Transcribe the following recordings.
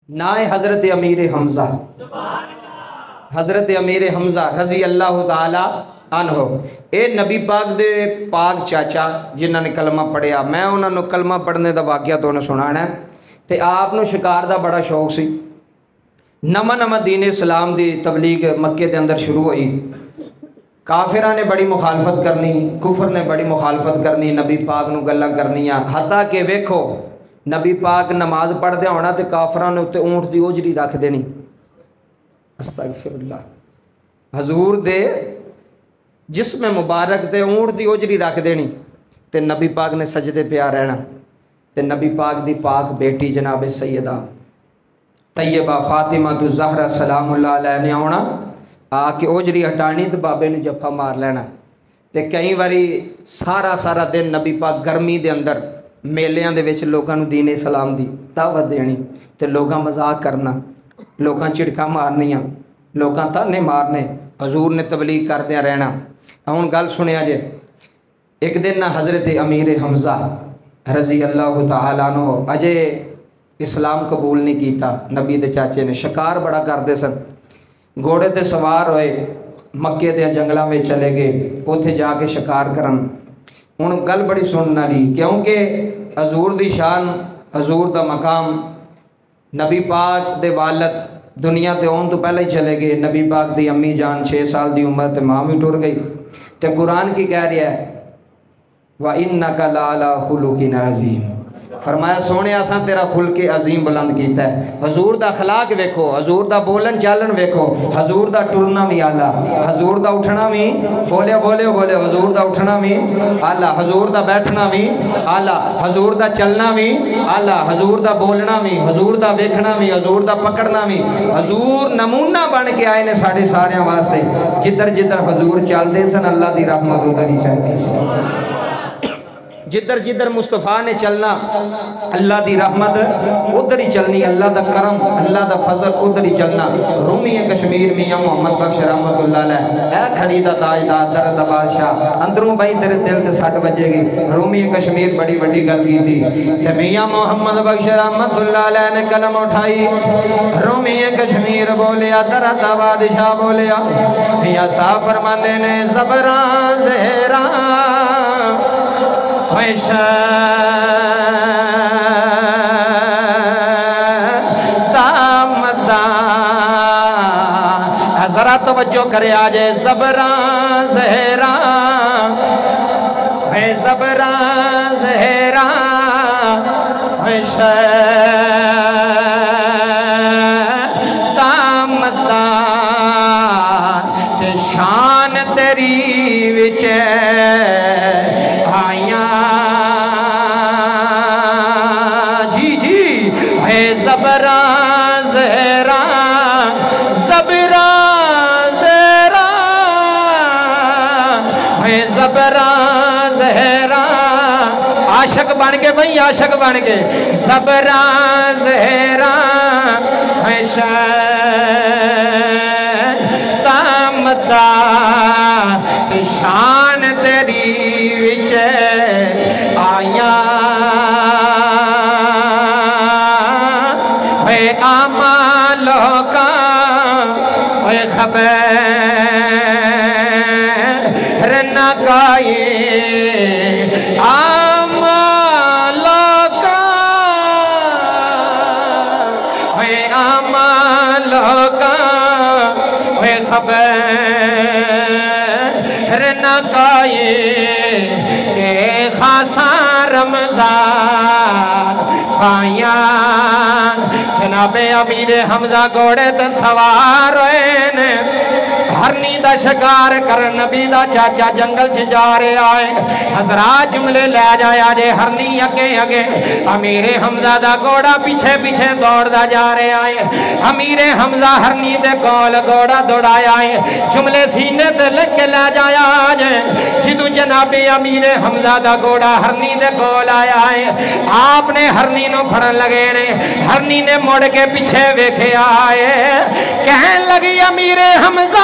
نائے حضرت امیر حمزہ، حضرت امیر حمزہ رضی اللہ تعالی عنہ، اے نبی پاک دے پاک چاچا جنہاں نے کلمہ پڑھیا. میں انہاں نو کلمہ پڑھنے دا واقعہ تو سنانا ہے. تے آپ نو شکار دا بڑا شوق سی. نواں دین اسلام دی تبلیغ مکے دے اندر شروع ہوئی. کافراں نے بڑی مخالفت کرنی، کفر نے بڑی مخالفت کرنی، نبی پاک نو گلاں کرنیاں، حتیٰ کہ ویکھو نبی پاک نماز پڑھ دیا ہونا تے کافراں نے اتنے اونٹ دی اوجری رکھ دینی. استغفر اللہ. حضور دے جسم مبارک تے اونٹ دی اوجری رکھ دینی تے نبی پاک نے سجدے پیا رہنا. تے نبی پاک دی پاک بیٹی جناب سیدہ طیبہ فاطمہ تو زہرا سلام اللہ علیہ نے آنا آ کے اوجری ہٹانی تے بابے نے جفا مار لینا. تے کئی واری سارا دن نبی پاک گرمی دے اندر میلیاں دے وچ لوکاں نو دین اسلام دی دعوت دینی تے لوکاں مذاق کرنا، لوکاں چڑکاں مارنیاں، لوکاں تانے مارنے، حضور نے تبلیغ کردیا رہنا. ہن گل سنیا جے. ایک دن نہ حضرت امیر حمزہ رضی اللہ تعالی عنہ اجے اسلام قبول نہیں کیتا. نبی دے چاچے نے شکار بڑا کردے سن، گھوڑے تے سوار ہوئے مکے دے جنگلاں میں چلے گئے اوتھے جا کے شکار کرن. ہن گل بڑی سنن والی کیونکہ حضور دی شان، حضور دا مقام، نبی پاک دے والد دنیا تے اون تو پہلے ہی چلے گئے. نبی پاک دی امی جان 6 سال دی عمر تے ماں بھی ٹر گئی. تے قرآن کی کہہ رہا ہے وَإِنَّكَ لَعَلَىٰ خُلُقٍ عَظِيمٍ. فرمایا سونے اساں تیرا خلق عظیم بلند کیتا ہے. حضور دا اخلاق ویکھو، حضور دا بولن چالن ویکھو، حضور دا ٹرنا بھی آلہ، حضور دا اٹھنا بھی بولے حضور دا اٹھنا بھی آلہ، حضور دا بیٹھنا بھی آلہ، حضور دا چلنا بھی آلہ، حضور دا بولنا بھی، حضور دا ویکھنا بھی، حضور دا پکڑنا بھی. حضور نمونہ بن کے آئے نے ساڑھے سارے واسطے. جدھر حضور چلتے سن اللہ دی رحمت ادھر ہی چلتی سی. جدھر مصطفیٰ نے چلنا اللہ دی رحمت ادھر ہی چلنی، اللہ دا کرم اللہ دا فضل ادھر ہی چلنا. رومی کشمیر میاں محمد بخش رحمت اللہ علیہ اے کھڑی دا تاجدار درد بادشاہ اندروں بھائی تیرے دل تے سٹ بجے گی. رومی کشمیر بڑی وڈی گل کی تھی تے میاں محمد بخش رحمت اللہ علیہ نے قلم اٹھائی. رومی کشمیر بولیا درد بادشاہ بولیا. میاں صاحب فرماندے نے زبراں زہراں ذرا توجہ کرے آجے زبراں زہراں زبراں زہراں شان تیری وچ آیاں جی اے زبراں زہراں زبراں زہراں اے زبراں زہراں عاشق بن کے بھئی عاشق بن کے زبراں زہراں اے شان تیری وچ آیاں اے آماں لوکاں اے خبر نہ کائے آماں لوکاں اے آماں لوکاں اے خبر نہ کائے کہ خاصاں رمضان پائیاں. جناب امیر حمزہ گھوڑے تے سوار ہوئے نے ہرنی دا شکار کر نبی دا چاچا جنگل چ جا رہے آئے. حضرات جملے لے جایا جے ہرنی اگے امیر حمزہ دا گھوڑا پیچھے دوڑ دا جا رہے آئے. امیر حمزہ ہرنی دے کول گھوڑا دوڑایا آئے. جملے سینے تے لگ کے لے جایا جے جدو جناب امیر حمزہ دا گھوڑا ہرنی دے کول آیا آئے. آپ نے ہرنی نو پھڑن لگے نے. ہرنی نے مڑ کے پیچھے ویکھے آئے کہن لگی امیر حمزہ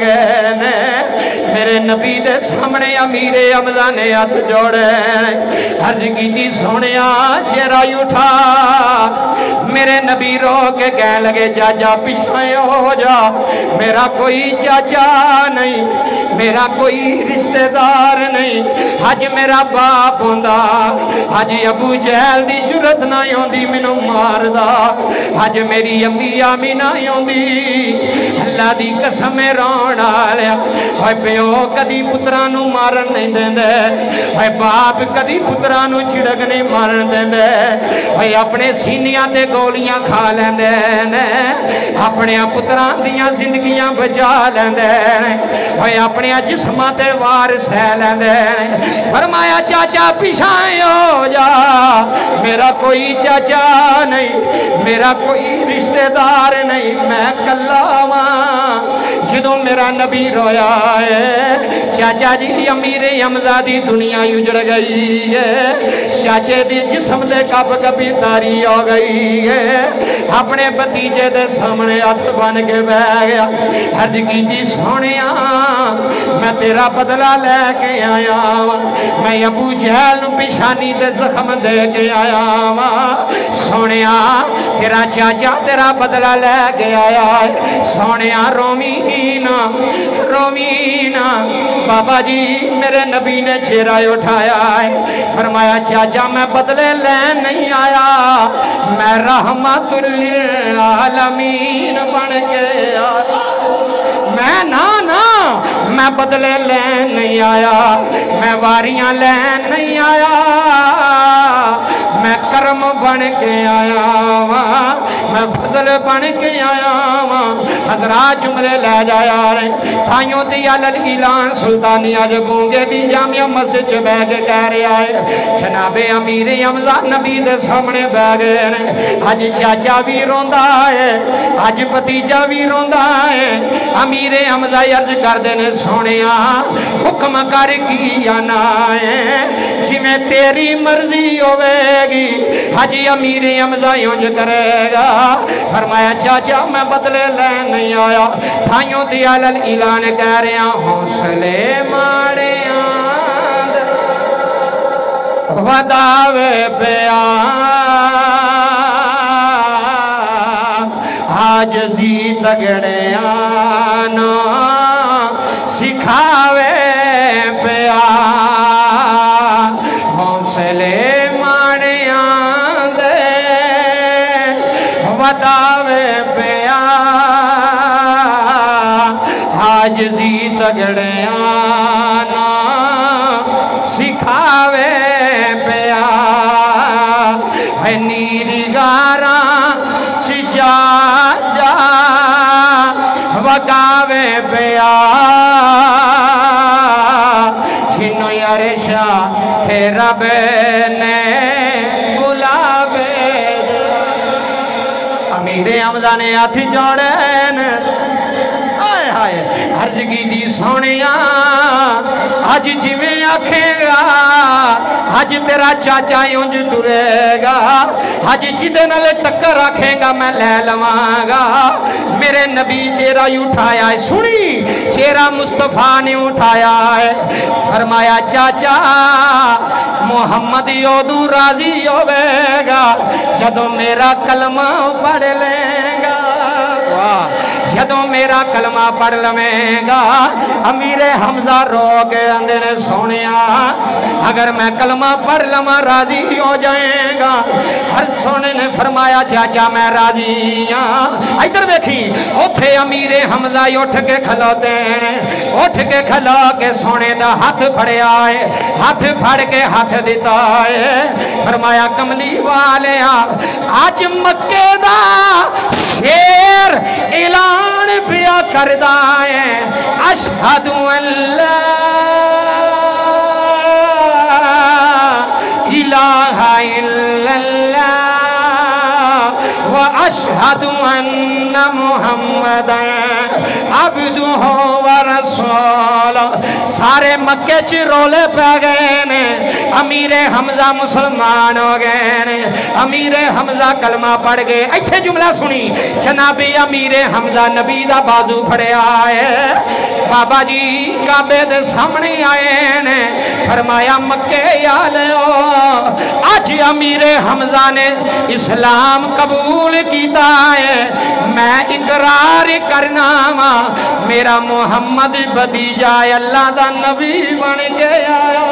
گئے نے میرے نبی دے سامنے امیر حمزہ نے ہاتھ جوڑے عرض کی سونیا چہرہ اٹھا میرے نبی رو کے کہنے لگے چاچا پیچھے ہو جا میرا کوئی چاچا نہیں میرا کوئی رشتہ دار نہیں حج میرا باپ ہوندا حج ابو جہل دی جرت نہ ہوندی مینوں ماردا حج میری امی آمینہ ہوندی اللہ دی قسم رون والیا اوے پیو کدی پتراں نوں مارن نہیں دیندے اوے باپ کدی پتراں نوں چھڑک نہیں مارن دیندے اوے اپنے سینیاں تے گولیاں کھا لیندے نے اپنے پتراں دیاں زندگیاں بچا لیندے نے اوے اپنے جسماں تے وار سہ لیندے نے فرمایا چاچا پیچھے ہو جا میرا کوئی چاچا نہیں میرا کوئی رشتہ دار نہیں میں کلا ہاں جدوں میرا نبی رویا ہے چاچا جی امیر حمزہ دی دنیا اجڑ گئی ہے چاچے دی جسم دے کب کبھی تاری ہو گئی ہے اپنے بھتیجے دے سامنے ہاتھ بن کے بہ گیا عرض کی سونیا میں تیرا بدلہ لے کے آیا میں ابو جہل نوں پیشانی دے زخم دے کے آیا سونیا تیرا چاچا تیرا بدلہ لے کے آیا سونیا رومینا رومینا بابا جی میرے نبی نے چہرہ اٹھایا ہے فرمایا چاچا میں بدلے لین نہیں آیا میں رحمت للعالمین بن کے آیا میں بدلے لین نہیں آیا میں واریاں لین نہیں آیا میں کرم بن کے آیا میں فضل بن کے آیا حضرات جملے لے جایا رہے تھائیوں دیا للعلان سلطانی آج گونگے دی جامعہ مسجد چھ بے کے کہہ رہے آئے جناب امیر حمزہ نبی دے سامنے بے گئے رہے آج چاچا بھی روندا ہے آج بتیجا بھی روندا ہے امیر حمزہ عرض کر دینے سونیا حکم کر کیا نہ ہے جی میں تیری مرضی ہوئے گی حجی امیر حمزہ یونج کرے گا فرمایا چاچا میں بدلے لین نہیں آیا تھائیوں دیا للعلان کہہ رہے ہیں حوصلے ماڑے آند وداوے پیان عاجزی تگڑے آنا سکھاوے پیان حوصلے وداوے پیا عاجزی تگڑے آنا سکھاوے پیا ہے نیری گاراں چجا جا وگاوے پیا جنو یارشا تھے رب نے امیر حمزہ نے ہاتھ جوڑین آئے ہائے عرض کی دی سونیا آج جویں آکھے گا آج تیرا چاچا یونج ٹرے گا آج جدے نلے ٹکر رکھے گا میں لے لواں گا میرے نبی چہرہ اٹھایا ہے سنی چہرہ مصطفیٰ نے اٹھایا ہے فرمایا چاچا محمد یودو راضی ہوئے گا جدو میرا کلمہ پڑھ لیں گا جدوں میرا کلمہ پڑھ لویں گا امیر حمزہ رو کے اندر سونیا اگر میں کلمہ پڑھ لواں راضی ہو جائیں گا ہر سونے نے فرمایا چاچا میں راضی ہاں ادھر دیکھی اوتھے امیر حمزہ اٹھ کے کھلوتے ہیں اٹھ کے کھلو کے سونے دا ہاتھ پھڑے آئے ہاتھ پھڑ کے ہاتھ دیتا ہے فرمایا کملی والے آج مکے دا شیر اعلان پیا کردہ ہے اشہد اللہ الہ الا اللہ واشہد ان محمد عبدہ و رسول سارے مکے چ رولے پہ گئے نے امیر حمزہ مسلمان ہو گئے نے امیر حمزہ کلمہ پڑھ گئے ایتھے جملہ سنی جناب امیر حمزہ نبی دا بازو پھڑے آئے بابا جی کعبے دے سامنے آئے نے فرمایا مکے آلیو آج امیر حمزہ نے اسلام قبول کیتا ہے میں اقرار کرنا میرا محمد بدیجہ اللہ دا نبی بن کے آیا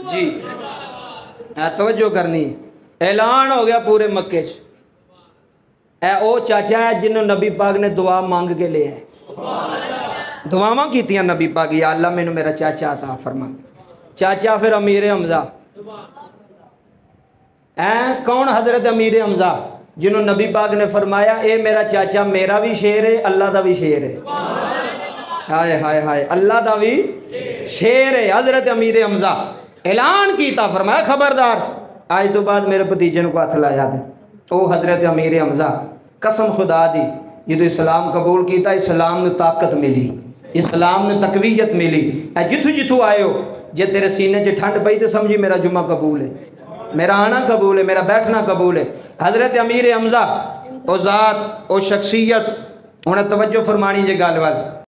جی توجہ کرنی اعلان ہو گیا پورے مکے چ اے او چاچا ہے جنہوں نبی پاک نے دعا مانگ کے لے ہے دعاواں کیتیاں نبی پاک یا اللہ میں نے میرا چاچا عطا فرما چاچا پھر امیر حمزہ کون حضرت امیر حمزہ جنہوں نبی پاک نے فرمایا اے میرا چاچا میرا بھی شیر ہے اللہ دا بھی شیر ہے ہائے ہائے ہائے اللہ دا بھی شیر ہے حضرت امیر حمزہ اعلان کیتا فرمایا خبردار آج تو بعد میرے بھتیجے کو ہاتھ لایا دے او حضرت امیر حمزہ قسم خدا دی یہ تو اسلام قبول کیتا اسلام نے طاقت ملی اسلام نے تقویت ملی اے جتھو جتھو آئے ہو جے تیرے سینے چ ٹھنڈ پئی تو سمجھی میرا جمعہ قبول ہے میرا آنا قبول ہے میرا بیٹھنا قبول ہے حضرت امیر حمزہ او ذات او شخصیت انہیں توجہ فرمانی جے گال وال